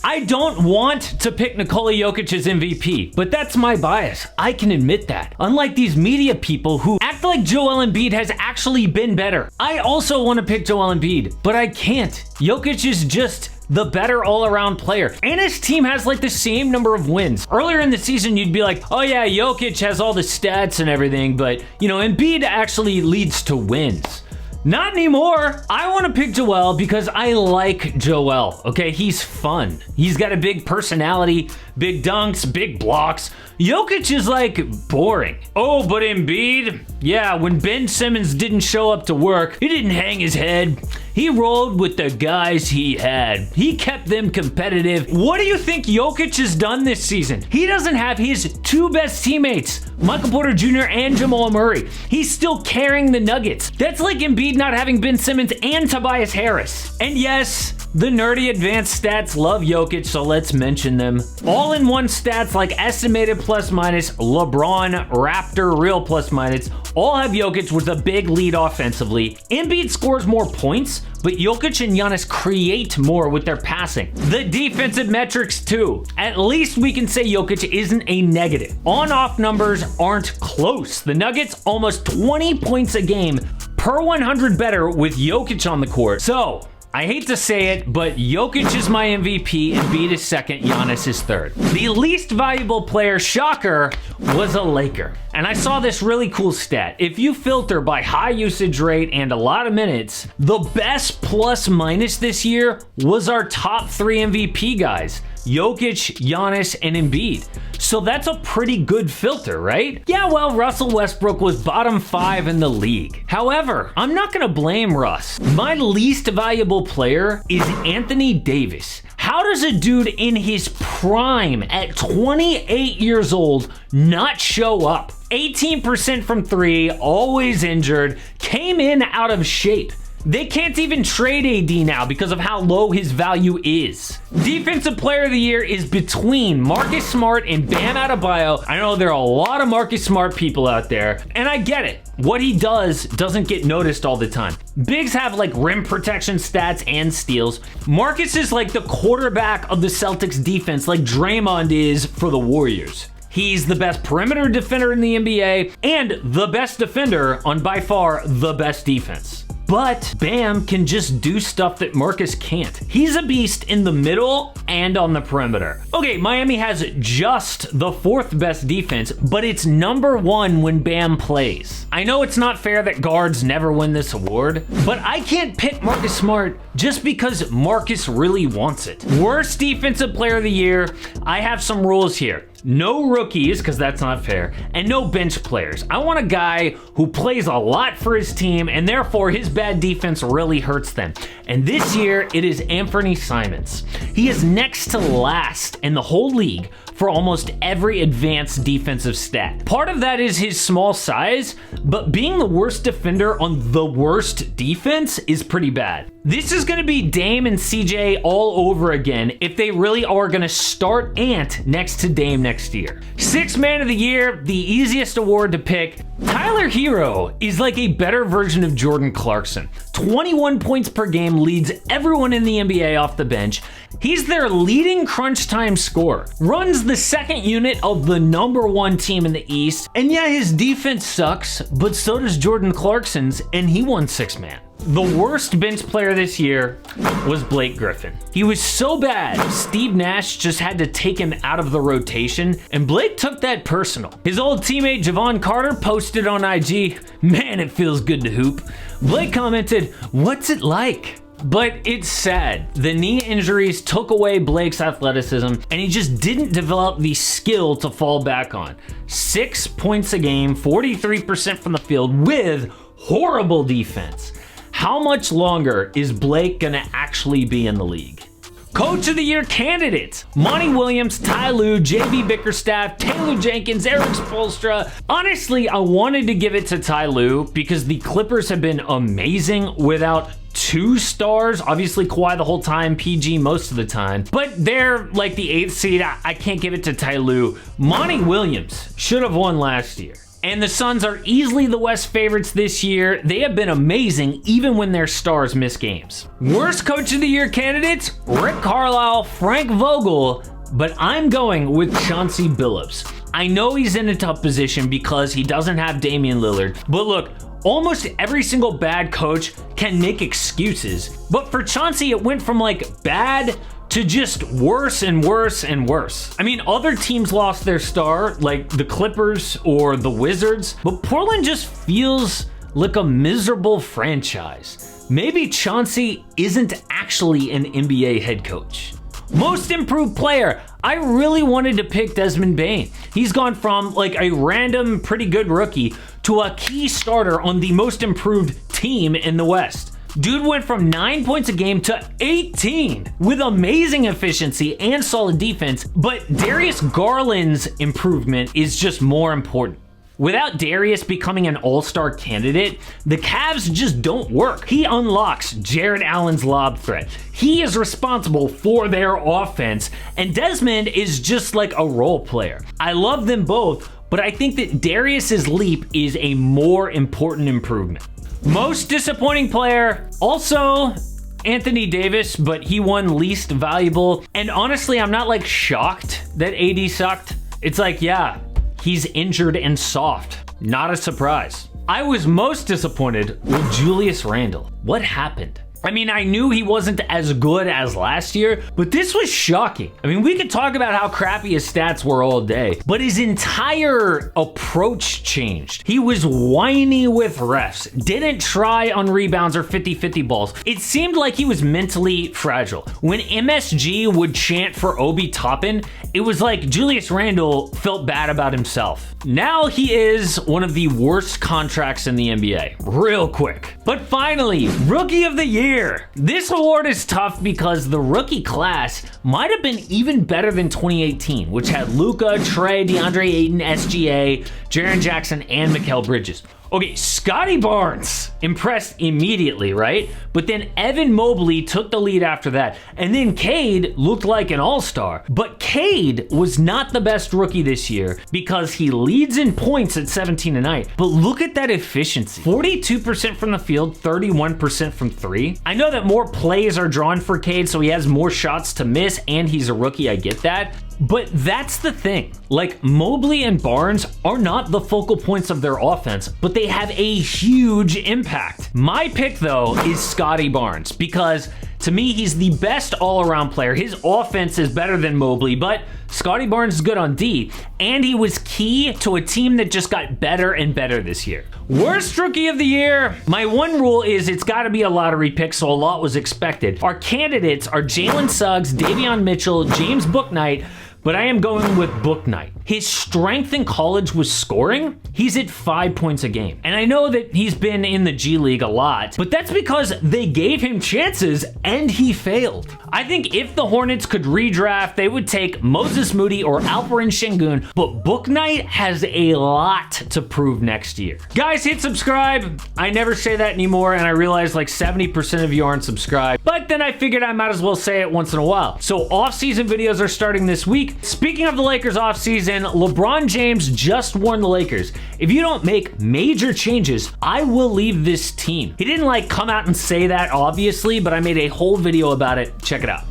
I don't want to pick Nikola Jokic as MVP, but that's my bias. I can admit that. Unlike these media people who act like Joel Embiid has actually been better. I also want to pick Joel Embiid, but I can't. Jokic is just the better all-around player. And his team has like the same number of wins. Earlier in the season, you'd be like, oh yeah, Jokic has all the stats and everything, but Embiid actually leads to wins. Not anymore. I want to pick Joel because I like Joel, okay? He's fun. He's got a big personality, big dunks, big blocks. Jokic is like boring. Oh, but Embiid? Yeah, when Ben Simmons didn't show up to work, he didn't hang his head. He rolled with the guys he had. He kept them competitive. What do you think Jokic has done this season? He doesn't have his two best teammates, Michael Porter Jr. and Jamal Murray. He's still carrying the Nuggets. That's like Embiid not having Ben Simmons and Tobias Harris. And yes, the nerdy advanced stats love Jokic, so let's mention them. All-in-one stats like estimated plus minus, LeBron, Raptor, real plus minus, all have Jokic with a big lead offensively. Embiid scores more points, but Jokic and Giannis create more with their passing. The defensive metrics too. At least we can say Jokic isn't a negative. On-off numbers aren't close. The Nuggets almost 20 points a game per 100 better with Jokic on the court. So, I hate to say it, but Jokic is my MVP, Embiid is second, Giannis is third. The least valuable player, shocker, was a Laker. And I saw this really cool stat. If you filter by high usage rate and a lot of minutes, the best plus minus this year was our top 3 MVP guys. Jokic, Giannis, and Embiid. So that's a pretty good filter, right? Yeah, well, Russell Westbrook was bottom 5 in the league. However, I'm not gonna blame Russ. My least valuable player is Anthony Davis. How does a dude in his prime at 28 years old not show up? 18% from 3, always injured, came in out of shape. They can't even trade AD now because of how low his value is. Defensive Player of the Year is between Marcus Smart and Bam Adebayo. I know there are a lot of Marcus Smart people out there, and I get it. What he does doesn't get noticed all the time. Bigs have like rim protection stats and steals. Marcus is like the quarterback of the Celtics defense, like Draymond is for the Warriors. He's the best perimeter defender in the NBA and the best defender on by far the best defense. But Bam can just do stuff that Marcus can't. He's a beast in the middle and on the perimeter. Okay, Miami has just the 4th best defense, but it's number 1 when Bam plays. I know it's not fair that guards never win this award, but I can't pick Marcus Smart just because Marcus really wants it. Worst defensive player of the year, I have some rules here. No rookies, because that's not fair, and no bench players. I want a guy who plays a lot for his team, and therefore his bad defense really hurts them. And this year, it is Anthony Simons. He is next to last in the whole league for almost every advanced defensive stat. Part of that is his small size, but being the worst defender on the worst defense is pretty bad. This is gonna be Dame and CJ all over again if they really are gonna start Ant next to Dame next year. 6th Man of the Year, the easiest award to pick. Tyler Hero is like a better version of Jordan Clarkson. 21 points per game, leads everyone in the NBA off the bench. He's their leading crunch time scorer, runs the second unit of the number 1 team in the East, and yeah, his defense sucks, but so does Jordan Clarkson's, and he won 6th man. The worst bench player this year was Blake Griffin. He was so bad, Steve Nash just had to take him out of the rotation, and Blake took that personal. His old teammate Javon Carter posted on IG, "Man, it feels good to hoop." Blake commented, "What's it like?" But it's sad. The knee injuries took away Blake's athleticism, and he just didn't develop the skill to fall back on. 6 points a game, 43% from the field with horrible defense. How much longer is Blake gonna actually be in the league? Coach of the Year candidates: Monty Williams, Ty Lue, JB Bickerstaff, Taylor Jenkins, Eric Spoelstra. Honestly, I wanted to give it to Ty Lue because the Clippers have been amazing without 2 stars. Obviously Kawhi the whole time, PG most of the time, but they're like the 8th seed. I can't give it to Ty Lue. Monty Williams should have won last year. And the Suns are easily the West favorites this year. They have been amazing even when their stars miss games. Worst Coach of the Year candidates, Rick Carlisle, Frank Vogel, but I'm going with Chauncey Billups. I know he's in a tough position because he doesn't have Damian Lillard, but look, almost every single bad coach can make excuses. But for Chauncey, it went from like bad to just worse and worse and worse. I mean, other teams lost their star, like the Clippers or the Wizards, but Portland just feels like a miserable franchise. Maybe Chauncey isn't actually an NBA head coach. Most improved player, I really wanted to pick Desmond Bane. He's gone from like a random pretty good rookie to a key starter on the most improved team in the West. Dude went from 9 points a game to 18 with amazing efficiency and solid defense, but Darius Garland's improvement is just more important. Without Darius becoming an all-star candidate, the Cavs just don't work. He unlocks Jared Allen's lob threat. He is responsible for their offense, and Desmond is just like a role player. I love them both, but I think that Darius's leap is a more important improvement. Most disappointing player, also Anthony Davis, but he won least valuable. And honestly, I'm not like shocked that AD sucked. It's like, yeah, he's injured and soft. Not a surprise. I was most disappointed with Julius Randle. What happened? I mean, I knew he wasn't as good as last year, but this was shocking. I mean, we could talk about how crappy his stats were all day, but his entire approach changed. He was whiny with refs, didn't try on rebounds or 50-50 balls. It seemed like he was mentally fragile. When MSG would chant for Obi Toppin, it was like Julius Randle felt bad about himself. Now he is one of the worst contracts in the NBA, real quick. But finally, Rookie of the Year. This award is tough because the rookie class might have been even better than 2018, which had Luka, Trey, DeAndre Ayton, SGA, Jaren Jackson, and Mikal Bridges. Okay, Scotty Barnes impressed immediately, right? But then Evan Mobley took the lead after that. And then Cade looked like an all-star. But Cade was not the best rookie this year because he leads in points at 17 a night. But look at that efficiency. 42% from the field, 31% from three. I know that more plays are drawn for Cade, so he has more shots to miss, and he's a rookie, I get that. But that's the thing. Like, Mobley and Barnes are not the focal points of their offense, but they have a huge impact. My pick, though, is Scotty Barnes because to me, he's the best all-around player. His offense is better than Mobley, but Scotty Barnes is good on D, and he was key to a team that just got better and better this year. Worst Rookie of the Year. My one rule is it's got to be a lottery pick, so a lot was expected. Our candidates are Jalen Suggs, Davion Mitchell, James Bouknight, but I am going with Bouknight. His strength in college was scoring. He's at 5 points a game. And I know that he's been in the G League a lot, but that's because they gave him chances and he failed. I think if the Hornets could redraft, they would take Moses Moody or Alperen Şengün, but Bouknight has a lot to prove next year. Guys, hit subscribe. I never say that anymore, and I realize like 70% of you aren't subscribed, but then I figured I might as well say it once in a while. So off-season videos are starting this week. Speaking of the Lakers offseason, LeBron James just warned the Lakers, if you don't make major changes, I will leave this team. He didn't like come out and say that, obviously, but I made a whole video about it. Check it out.